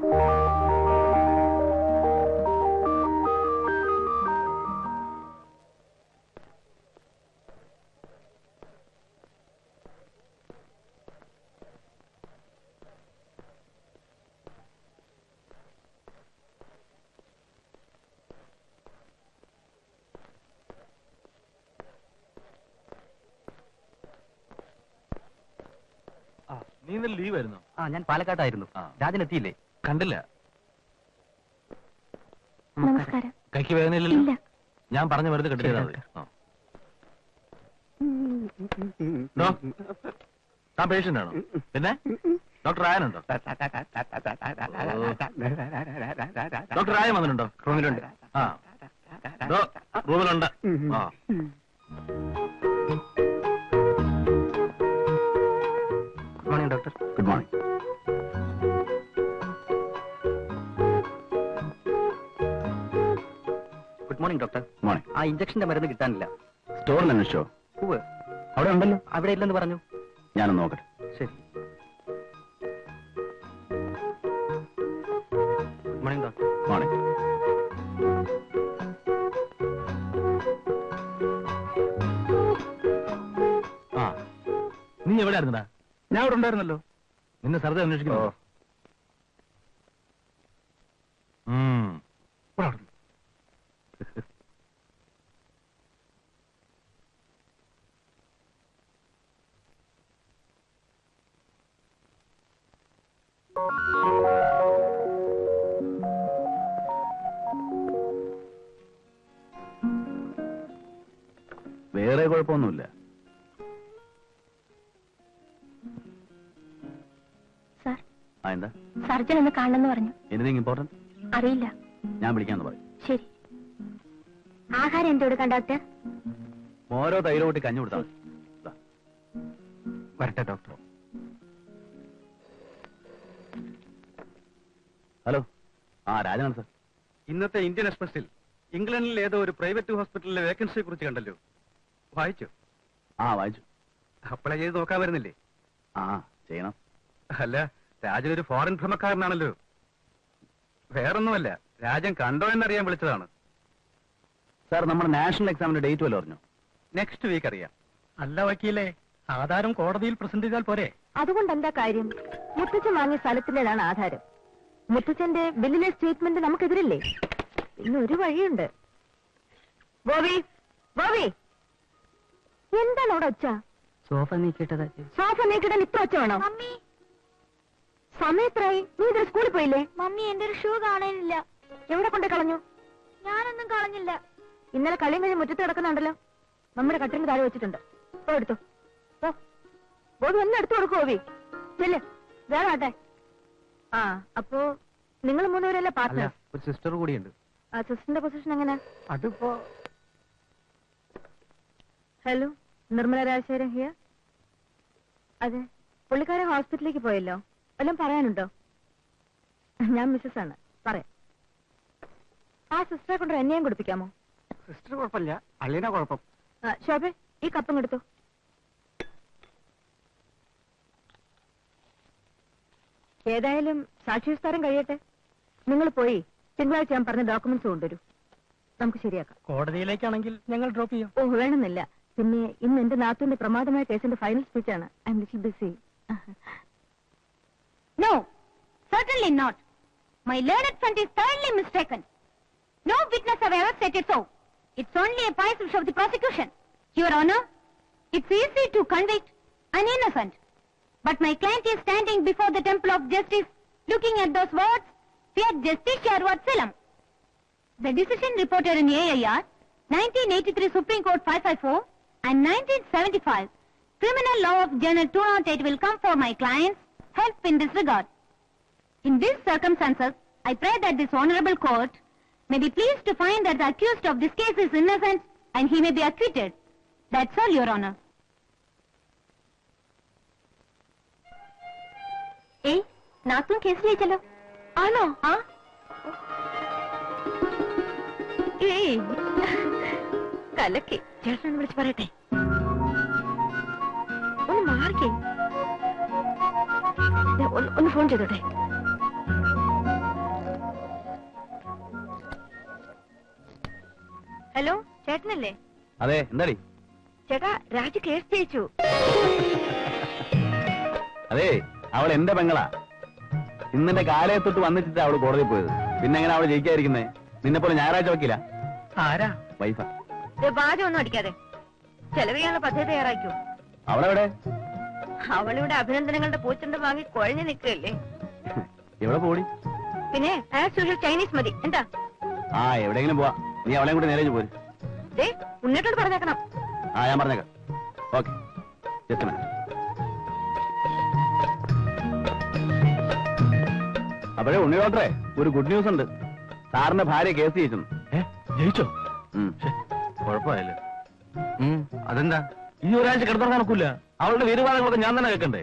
നീ ഇന്നലെ ലീവ് ആയിരുന്നു? ഞാൻ പാലക്കാട്ടായിരുന്നു. രാജൻ എത്തിയില്ലേ? കണ്ടില്ല. നമസ്കാരം. കൈക്ക് വേദനയില്ലല്ലോ? ഞാൻ പറഞ്ഞ വെറുതെ കണ്ടില്ല. താൻ പേഷ്യന്റ് ആണോ? പിന്നെ ഡോക്ടർ രായനുണ്ടോ? ഡോക്ടർ രായൻ വന്നിട്ടുണ്ടോ? റൂമിലുണ്ട്. റൂമിലുണ്ട്. Good morning doctor. Good morning. Good morning doctor. Morning. ആ ഇഞ്ചക്ഷന്റെ മരുന്ന് കിട്ടാനില്ല. സ്റ്റോറിൽ അന്വേഷിച്ചോ? അവിടെ ഉണ്ടല്ലോ. അവിടെ ഇല്ലെന്ന് പറഞ്ഞു. ഞാനൊന്ന് നോക്കട്ടെ. ശരി. Good morning doctor. മോർണിംഗ്. നീ എവിടെ ആയിരുന്നടാ? ഞാൻ അവിടെ ഉണ്ടായിരുന്നല്ലോ. നിന്നെ സർദ അന്വേഷിക്കുന്നു. വേറെ കുഴപ്പമൊന്നുമില്ല. സാർ, എന്താ? സർജൻ ഒന്ന് കാണണമെന്ന് പറഞ്ഞു. Anything important? അറിയില്ല. ഞാൻ വിളിക്കാന്ന് പറയും. ശരി. ആഹാരം എന്ത് കൊടുക്കാൻ ഡോക്ടർ? ഓരോ തൈര് കൂട്ടി കഞ്ഞി കൊടുത്താൽ മതി. വരട്ടെ ഡോക്ടർ. ഹലോ. രാജനാണ് സാർ. ഇന്നത്തെ ഇന്ത്യൻ എക്സ്പ്രസിൽ ഇംഗ്ലണ്ടിൽ ഏതോ ഒരു പ്രൈവറ്റ് ഹോസ്പിറ്റലിലെ വേക്കൻസിയെ കുറിച്ച് കണ്ടല്ലോ. വായിച്ചോ? വായിച്ചു. അപ്ലൈ ചെയ്ത് നോക്കാൻ വരുന്നില്ലേ? ചെയ്യണം. അല്ല, രാജൻ ഒരു ഫോറിൻ ഭ്രമക്കാരനാണല്ലോ. വേറൊന്നുമല്ല, രാജൻ കണ്ടോ എന്നറിയാൻ വിളിച്ചതാണ്. സാർ, നമ്മുടെ നാഷണൽ എക്സാമിന്റെ ഡേറ്റ് വല്ലതും അറിഞ്ഞോ? നെക്സ്റ്റ് വീക്ക് അറിയാം. അല്ല വക്കീലേ, ആധാരം കോടതിയിൽ പ്രസന്റ് ചെയ്താൽ പോരെ? അതുകൊണ്ട് എന്താ കാര്യം? മുത്തച്ഛൻ വാങ്ങിയ സ്ഥലത്തിന്റേതാണ് ആധാരം. മുത്തച്ഛന്റെ ബില്ലിലെ സ്റ്റേറ്റ്മെന്റ് നമുക്കെതിരില്ലേ? ഇന്നൊരു വഴിയുണ്ട്. ബോബി, ബോബി, എന്താണ് അവിടെ ഒച്ച? സോഫ നീക്കിട്ടതാ. സോഫ നീക്കിടാൻ ഇത്ര ഒച്ച വേണോ? സമയത്രായി. നീ ഇതൊരു സ്കൂളിൽ പോയില്ലേ? മമ്മി, എന്റെ ഒരു ഷൂ കാണാനില്ല. എവിടെ കൊണ്ട് കളഞ്ഞു? ഞാനൊന്നും കളഞ്ഞില്ല. ഇന്നലെ കളിയും കഴിഞ്ഞ് മുറ്റത്ത് കിടക്കുന്നുണ്ടല്ലോ. നമ്മുടെ കട്ടിലിന് താഴെ വെച്ചിട്ടുണ്ട്. ഓ, എടുത്തോ. ഓ, ബോബി ഒന്ന് എടുത്തു കൊടുക്കു. ബോബി, ചെല്ല്. വേണാട്ടെ. അപ്പോ നിങ്ങൾ മൂന്നുപേരല്ലേ പാർട്ട്നർ? ഒരു സിസ്റ്റർ കൂടിയുണ്ട്. സിസ്റ്ററിന്റെ പൊസിഷൻ എങ്ങനെ? അതിപ്പോ ഹലോ, നിർമ്മല രാജശേഖരൻ ഹിയർ. അതെ, പുള്ളിക്കാരെ ഹോസ്പിറ്റലിലേക്ക് പോയല്ലോ. വല്ലതും പറയാനുണ്ടോ? ഞാൻ മിസ്സസ് ആണ്. പറയാം. ആ സിസ്റ്ററെ കൊണ്ട് എന്നെയും കുടിപ്പിക്കാമോ? സിസ്റ്റർ കുഴപ്പമില്ല, അളിയനാ കുഴപ്പം. ശോഭെ, ഈ കപ്പം എടുത്തു. ഏതായാലും സാക്ഷിവിസ്താരം കഴിയട്ടെ. നിങ്ങൾ പോയി തിങ്കളാഴ്ച ഞാൻ പറഞ്ഞ ഡോക്യുമെന്റ്സ് കൊണ്ടുവരൂ. നമുക്ക് ശരിയാക്കാം. കോടതിയിലേക്കാണെങ്കിൽ ഞങ്ങൾ ഡ്രോപ്പ് ചെയ്യാം. ഓ, വേണമെന്നില്ല. പിന്നെ ഇന്ന് എന്റെ നാത്തുവിന്റെ പ്രമാദമായ കേസിന്റെ ഫൈനൽ സ്പീച്ചാണ്. I'm little busy. No, certainly not. My learned friend is thoroughly mistaken. No witness have ever said it so. It's only a piece of the prosecution. Your Honor, it's easy to convict an innocent. But my client is standing before the temple of justice, looking at those words, Fiat Justitia Ruat. The decision reported in AIR, 1983 Supreme Court 554 and 1975 Criminal Law of Journal 208 will come for my client's help in this regard. In these circumstances, I pray that this honorable court may be pleased to find that the accused of this case is innocent and he may be acquitted. That's all, Your Honor. ഏയ്, നാത്തും case ജയിച്ചല്ലോ. ആണോ? ഏയ്, കലക്കി. ചേട്ടനൊന്ന് വിളിച്ച് പറയട്ടെ. ഒന്ന് മാറിക്കേ. ഒന്ന് phone ചെയ്തോട്ടെ. Hello, ചേട്ടനല്ലേ? അതെ, എന്താടി? ചേട്ടാ, രാജു കേസ് ജയിച്ചു. അതെ, അവൾ എന്റെ പെങ്ങളാ. ഇന്നെന്റെ കാലയെ തൊട്ട് വന്നിട്ട് അവള് കോടതി പോയത്. പിന്നെ എങ്ങനെ അവള് ജയിക്കാതിരിക്കുന്നേ? നിന്നെ പോലെ ഞായറാഴ്ച വയ്ക്കില്ല. ആരാ? വൈഫാ. ബാജം ഒന്നും അടിക്കാതെ ചെലവ് ചെയ്യാനുള്ള പദ്ധതി തയ്യാറാക്കൂ. അവളെവിടെ? അവളിവിടെ അഭിനന്ദനങ്ങളുടെ പൂച്ചണ്ട് വാങ്ങി കുഴഞ്ഞു നിൽക്കുകയല്ലേ. എവിടെ പോടി? പിന്നെ ആസ് യൂഷ്വൽ ചൈനീസ് മതി. എന്താ? ആ, എവിടെയെങ്കിലും പോവാ. നീ അവളെയും കൂടി നേരെ പോര്. ഉണ്ണിട്ടോട് പറഞ്ഞേക്കണം. ആ, ഞാൻ പറഞ്ഞേക്കാം. Okay, just minute. അപ്പോഴേ ഉണ്ണി ഡോക്ടറെ, ഒരു ഗുഡ് ന്യൂസ് ഉണ്ട്. സാറിന്റെ ഭാര്യ കേസ് ജയിച്ചു. ജയിച്ചോ? ഉം. കുഴപ്പമായല്ലേ? അതെന്താ? ഈ ഒരാഴ്ച കിടന്നു നടക്കൂല. അവളുടെ വീരവാദങ്ങളൊക്കെ ഞാൻ തന്നെ കേൾക്കണ്ടേ?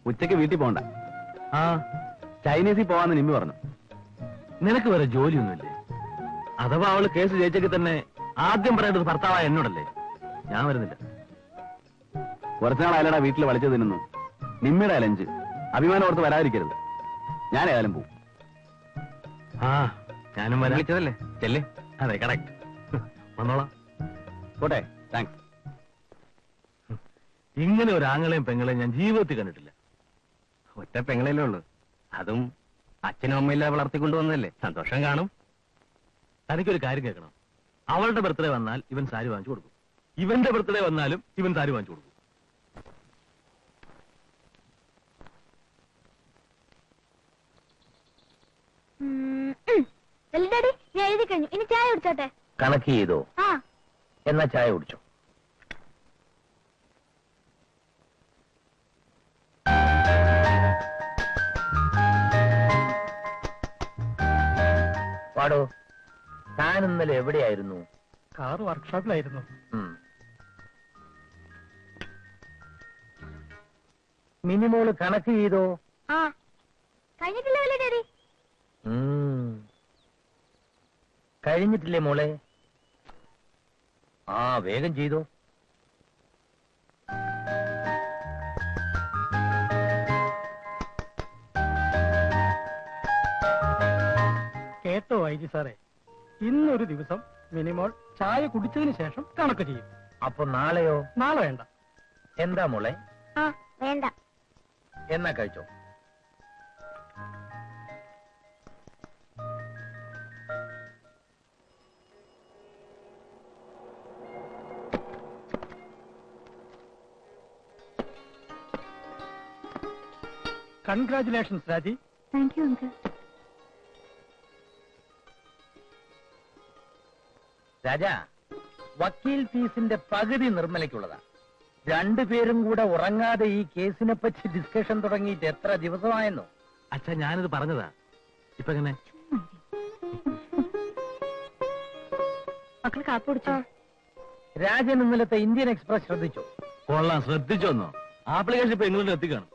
ഉച്ചയ്ക്ക് വീട്ടിൽ പോകണ്ട. ആ, ചൈനീസിൽ പോവാന്ന് നിമ്മി പറഞ്ഞു. നിനക്ക് വേറെ ജോലിയൊന്നുമില്ലേ? അഥവാ അവള് കേസ് ജയിച്ചെങ്കിൽ തന്നെ ആദ്യം പറയേണ്ടത് ഭർത്താവായ എന്നോടല്ലേ? ഞാൻ വരുന്നില്ല. കുറച്ചുനാൾ അയലടാ വീട്ടിൽ വലിച്ചു തിന്നുന്നു. നിമ്മിയുടെ ലഞ്ച് അഭിമാനം ഓർത്ത് വരാതിരിക്കരുത്. ഞാൻ ഏതായാലും പോവും. ആ, ഞാനും വരാം. വിളിച്ചതല്ലേ? ചെല്ലേ. അതെ, കറക്റ്റ്. വന്നോളാം. പോട്ടെ, താങ്ക്സ്. ഇങ്ങനെ ഒരു ആങ്ങളെയും പെങ്ങളെയും ഞാൻ ജീവിതത്തിൽ കണ്ടിട്ടില്ല. ഒറ്റ പെങ്ങളല്ലേ ഉള്ളൂ. അതും അച്ഛനും അമ്മയില്ലാതെ വളർത്തിക്കൊണ്ടുവന്നതല്ലേ. സന്തോഷം കാണും. തനിക്കൊരു കാര്യം കേൾക്കണം. അവളുടെ ബർത്ത്ഡേ വന്നാൽ ഇവൻ സാരി വാങ്ങിച്ചു കൊടുക്കും. ഇവന്റെ ബർത്ത്ഡേ വന്നാലും ഇവൻ സാരി വാങ്ങിച്ചു കൊടുക്കും. ഡാഡി, ഞാൻ എഴുതി കഴിഞ്ഞു. ഇനി ചായ കുടിച്ചോട്ടെ? കണക്ക് ചെയ്തോ? ആ. എന്നാ ചായ കുടിച്ചോ. പാടോ. താൻ ഇന്നലെ എവിടെയായിരുന്നു? കാർ വർക്ക്ഷോപ്പിലായിരുന്നു. മിനിമോള് കണക്ക് ചെയ്തോ? ആ, കഴിഞ്ഞിട്ടില്ലേ ഡാഡി? കഴിഞ്ഞിട്ടില്ലേ മോളെ? ആ, വേഗം ചെയ്തോ. കേട്ടോ ഐ ജി സാറേ, ഇന്നൊരു ദിവസം മിനിമോൾ ചായ കുടിച്ചതിന് ശേഷം കണക്ക് ചെയ്യും. അപ്പൊ നാളെയോ? നാളെ വേണ്ട. എന്താ മോളെ? ആ, വേണ്ട. എന്നാ കഴിച്ചോ. കൺഗ്രാറ്റുലേഷൻസ് രാജി. Thank you uncle. രാജാ, വക്കീൽ ഫീസിന്റെ പകുതി നിർമ്മലയ്ക്കുള്ളതാ. രണ്ടുപേരും കൂടെ ഉറങ്ങാതെ ഈ കേസിനെ പറ്റി ഡിസ്കഷൻ തുടങ്ങിയിട്ട് എത്ര ദിവസമായെന്നോ? അച്ഛാ, ഞാനിത് പറഞ്ഞതാ. ഇപ്പൊ എങ്ങനെ? മക്കൾ കാപ്പ് കുടിച്ചോ? രാജൻ ഇന്നലത്തെ ഇന്ത്യൻ എക്സ്പ്രസ് ശ്രദ്ധിച്ചോ? കൊള്ളാം, ശ്രദ്ധിച്ചോന്നോ? ആപ്ലിക്കേഷൻ ഇപ്പൊ ഇംഗ്ലണ്ടിൽ എത്തിക്കാണ്.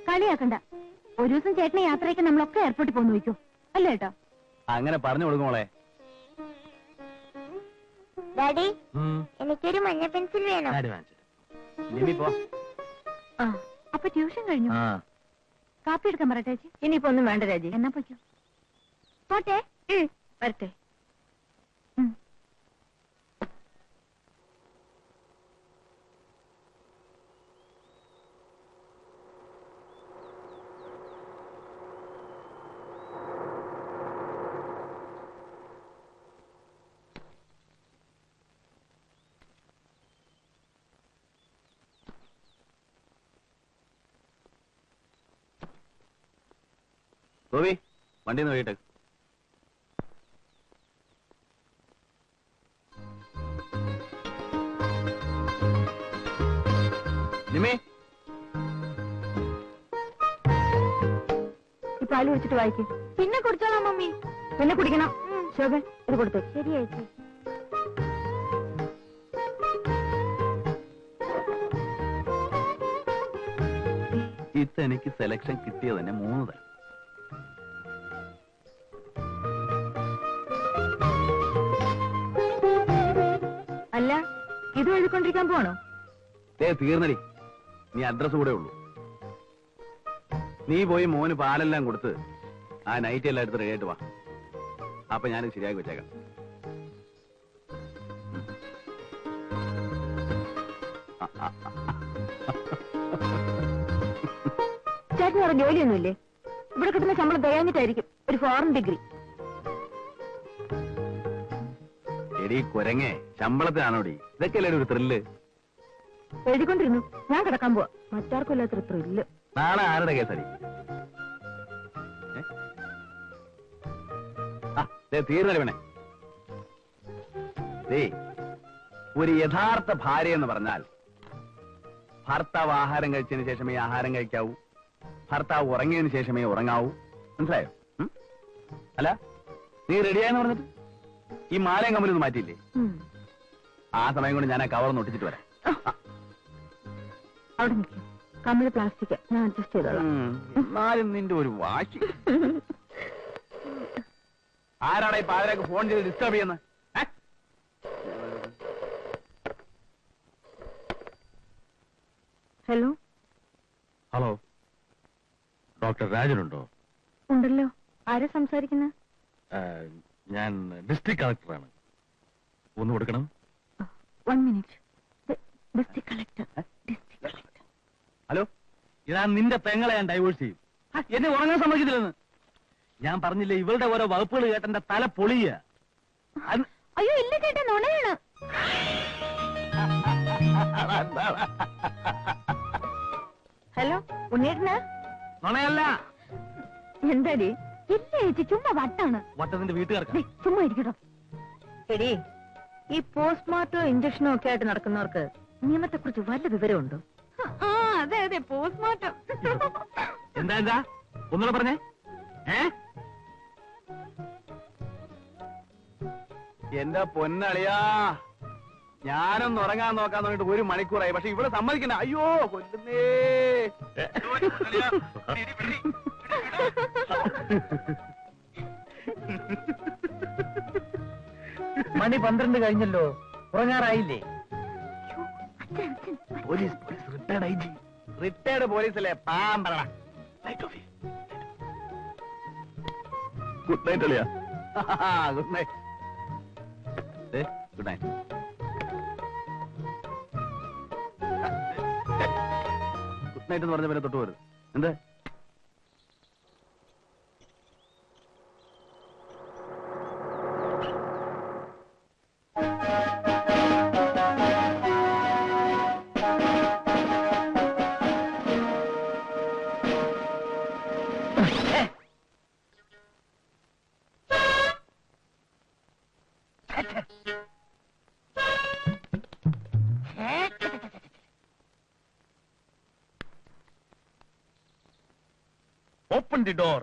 കളിയാക്കണ്ട. ഒരു ദിവസം ചേട്ടനെ യാത്രയ്ക്ക് നമ്മളൊക്കെ എയർപോർട്ടിൽ പോന്നു വയ്ക്കോ, അല്ലേ ഏട്ടാ? അങ്ങനെ പറഞ്ഞു കൊടുക്കുമോളെ. ഡാഡി, എനിക്കൊരു മഞ്ഞ പെൻസിൽ വേണം. നിമ്മി പോ. ആ, അപ്പൊ ട്യൂഷൻ കഴിഞ്ഞു. കാപ്പി എടുക്കാൻ പറയട്ടെ ചേച്ചി? ഇനിയിപ്പോ ഒന്നും വേണ്ട രാജി. എന്നാ പൊയ്ക്കോ. പോട്ടെ. വരട്ടെ. ഗോപി, വണ്ടി നോക്കിട്ടെ. നിമ്മി, ഈ പാല് കുടിച്ചിട്ട് വായിക്കും. പിന്നെ കുടിച്ചോളാം മമ്മി. പിന്നെ കുടിക്കണം. ശോഭൻ, ഇത് കൊടുത്തു. ശരി ചേച്ചി. ഇതെനിക്ക് സെലക്ഷൻ കിട്ടിയത് തന്നെ 3 തരം. അല്ല, ഇത് എഴുതിക്കൊണ്ടിരിക്കാൻ പോണോ? തീർന്നടി. നീ അഡ്രസ് കൂടെ ഉള്ളൂ. നീ പോയി മോന് പാലെല്ലാം കൊടുത്ത് ആ നൈറ്റ് എല്ലാം എടുത്ത് റെഡിയായിട്ട് വാ. അപ്പൊ ഞാനിത് ശരിയാക്കി വെച്ചേക്കാം. ചേട്ടന് വേറെ ജോലിയൊന്നുമില്ലേ? ഇവിടെ കിട്ടുന്ന ശമ്പളം തികഞ്ഞിട്ടായിരിക്കും ഒരു ഫോറിൻ ഡിഗ്രി. എടി കുരങ്ങേ, ശമ്പളത്തിനാണോടി? ഇതൊക്കെ അല്ലേ ഒരു ത്രില്ല്? എഴുതിക്കൊണ്ടിരുന്നു. ഞാൻ കിടക്കാൻ പോവാ. മറ്റാർക്കും ഇല്ലാത്തൊരു ത്രില്ല്. നാളെ ആരുടെ കേസടി? തീർന്നല്ലേ വേണേ. ഒരു യഥാർത്ഥ ഭാര്യ എന്ന് പറഞ്ഞാൽ ഭർത്താവ് ആഹാരം കഴിച്ചതിന് ശേഷമേ ആഹാരം കഴിക്കാവൂ, ഭർത്താവ് ഉറങ്ങിയതിന് ശേഷമേ ഉറങ്ങാവൂ. മനസ്സിലായോ? അല്ല, നീ റെഡിയായെന്ന് പറഞ്ഞിട്ട് ഈ മാലയും കമ്മലൊന്നും മാറ്റിയില്ലേ? ആ സമയം കൊണ്ട് ഞാൻ ആ കവർ ഒട്ടിച്ചിട്ട് വരാം. അവിടെ നിൽക്കും. കമ്പിളി പ്ലാസ്റ്റിക് ഞാൻ അഡ്ജസ്റ്റ് ചെയ്തോളാം. എന്നാലും നിന്റെ ഒരു വാശി. ആരാണ് ഈ പാതിരാക്ക് ഫോൺ ചെയ്ത് ഡിസ്റ്റർബ് ചെയ്യുന്നത്? ഹലോ. ഹലോ, ഡോക്ടർ രാജനുണ്ടോ? ഉണ്ടല്ലോ. ആരാ സംസാരിക്കുന്നത്? ഞാൻ ഡിസ്ട്രിക്ട് കളക്ടറാണ്. ഒന്ന് കൊടുക്കണം. 1 minute. District collector. ഹലോ, ഇതാ നിന്റെ പെങ്ങളെ ഞാൻ ഡൈവോഴ്സ് ചെയ്യും. എന്നെ ഉറങ്ങാൻ സമ്മതിക്കില്ലെന്ന് ഞാൻ പറഞ്ഞില്ലേ? ഇവളുടെ ഓരോ വകുപ്പുകൾ കേട്ടെന്റെ തല പൊളിയ. അയ്യോ ഇല്ല ചേട്ടാ, നുണയാണ്. ഹലോ, ഉണ്ണേട്ടനാ? നുണയല്ല. എന്താടി? ഇല്ല ചേച്ചി, ചുമ്മാ വട്ടാണ്. വട്ടത്തിന്റെ വീട്ടുകാർക്ക് ദേ, ചുമ്മാ ഇരിക്കട്ടോ. എടി, ഈ പോസ്റ്റ്മോർട്ടോ ഇഞ്ചക്ഷനോ ഒക്കെ ആയിട്ട് നടക്കുന്നവർക്ക് നിയമത്തെ കുറിച്ച് വല്ല വിവരമുണ്ടോ? ആ അതെ അതെ, പോസ്റ്റ്മോർട്ടം. എന്താ എന്താ ഒന്നുകൂടെ പറഞ്ഞേ? എന്റെ പൊന്നളിയാ, ഞാനൊന്ന് ഉറങ്ങാൻ നോക്കാൻ തുടങ്ങിട്ട് 1 മണിക്കൂറായി. പക്ഷെ ഇവിടെ സമ്മതിക്കണ്ട. അയ്യോ കൊല്ലുന്നേ. മണി 12 കഴിഞ്ഞല്ലോ, ഉറങ്ങാറായില്ലേ? Police retired I G. Retired പോലീസല്ലേ? പാമ്പറ. ഗുഡ് നൈറ്റ് അളിയാ. Good night. Good night. Good night എന്ന് പറഞ്ഞ പിന്നെ തൊട്ട് പോരുത്. എന്ത്? Open the door.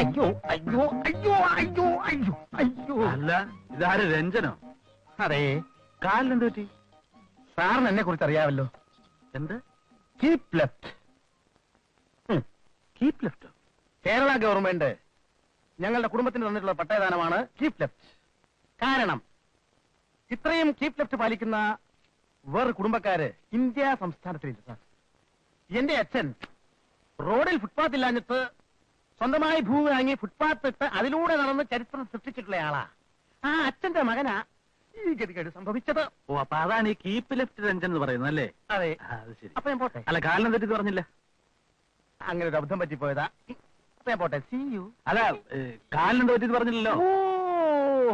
അയ്യോ അയ്യോ അയ്യോ അയ്യോ അയ്യോ അയ്യോ. അല്ല, ഇതാര് രഞ്ജനോ? അതെ, കാലിനെന്ത് പറ്റി? സാറിന് എന്നെ കുറിച്ച് അറിയാമല്ലോ. എന്ത്? Keep left. Keep left? Kerala government ഞങ്ങളുടെ കുടുംബത്തിന് തന്നിട്ടുള്ള പട്ടയദാനമാണ് കീപ് ലെഫ്റ്റ്. കാരണം ഇത്രയും കീപ് ലെഫ്റ്റ് പാലിക്കുന്ന വേറെ കുടുംബക്കാര് ഇന്ത്യ സംസ്ഥാനത്തിലില്ല സാർ. എന്റെ അച്ഛൻ റോഡിൽ ഫുട്പാത്ത് ഇല്ലാഞ്ഞിട്ട് സ്വന്തമായി ഭൂമി വാങ്ങി ഫുട്പാത്ത് ഇട്ട് അതിലൂടെ നടന്ന് ചരിത്രം സൃഷ്ടിച്ചിട്ടുള്ള ആളാ. ആ അച്ഛന്റെ മകനാ ഈ ഗതികേട് സംഭവിച്ചത്. ഓ, അപ്പൊ അതാണ് ഈ കീപ്പ് ലെഫ്റ്റ് രഞ്ജൻ എന്ന് പറയുന്നത് അല്ലേ? അതെ. അത് ശരി. അപ്പൊ ഞാൻ പോട്ടെ. അല്ല, കാലിനെ തെറ്റി പറഞ്ഞില്ല. അങ്ങനെ ഒരു അബദ്ധം പറ്റിപ്പോയതാ. അപ്പൊ ഞാൻ പോട്ടെ. See you. അല്ല, കാലിനെ തെറ്റി പറഞ്ഞില്ലല്ലോ.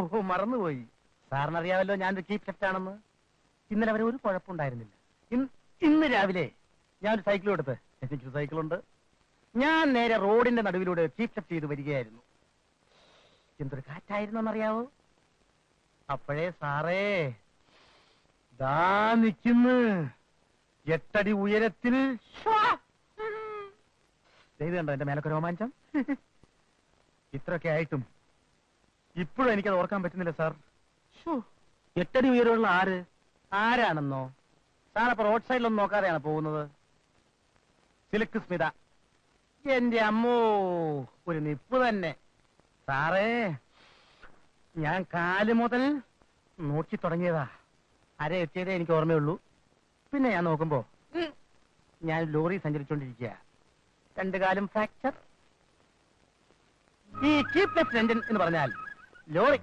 ഓ, മറന്നുപോയി. സാറിനറിയാമല്ലോ ഞാനൊരു കീപ് ലെഫ്റ്റ് ആണെന്ന്. ഇന്നലെ വരെ ഒരു കുഴപ്പമുണ്ടായിരുന്നില്ല. ഇന്ന് രാവിലെ ഞാനൊരു സൈക്കിൾ എടുത്ത്, എനിക്കൊരു സൈക്കിളുണ്ട്. ഞാൻ നേരെ റോഡിന്റെ നടുവിലൂടെ കീപ് ലെഫ്റ്റ് ചെയ്ത് വരികയായിരുന്നു. എന്തൊരു കാറ്റായിരുന്നറിയാവോ? അപ്പോഴേ സാറേ ദാ നിൽക്കുന്നു 8 അടി ഉയരത്തിൽ. ഇത് കണ്ടോ എന്റെ മേലൊക്കെ രോമാഞ്ചം? ഇത്രയൊക്കെ ആയിട്ടും ഇപ്പോഴും എനിക്കത് ഓർക്കാൻ പറ്റുന്നില്ല സാർ. 8 അടി ഉയരമുള്ള ആര്? ആരാണെന്നോ? സാർ അപ്പൊ റോഡ് സൈഡിലൊന്നും നോക്കാതെയാണ് പോകുന്നത്? സിൽക്ക് സ്മിത. എന്റെ അമ്മോ, ഒരു നിപ്പ് തന്നെ സാറേ. ഞാൻ കാല് മുതൽ നോക്കി തുടങ്ങിയതാ. അര എത്തിയതേ എനിക്ക് ഓർമ്മയുള്ളൂ. പിന്നെ ഞാൻ നോക്കുമ്പോ ഞാൻ ലോറി സഞ്ചരിച്ചോണ്ടിരിക്കുക. 2 കാലും ഫ്രാക്ചർ. ഈ കീപ് ലെഫ്റ്റ് എഞ്ചിൻ എന്ന് പറഞ്ഞാൽ ലോറി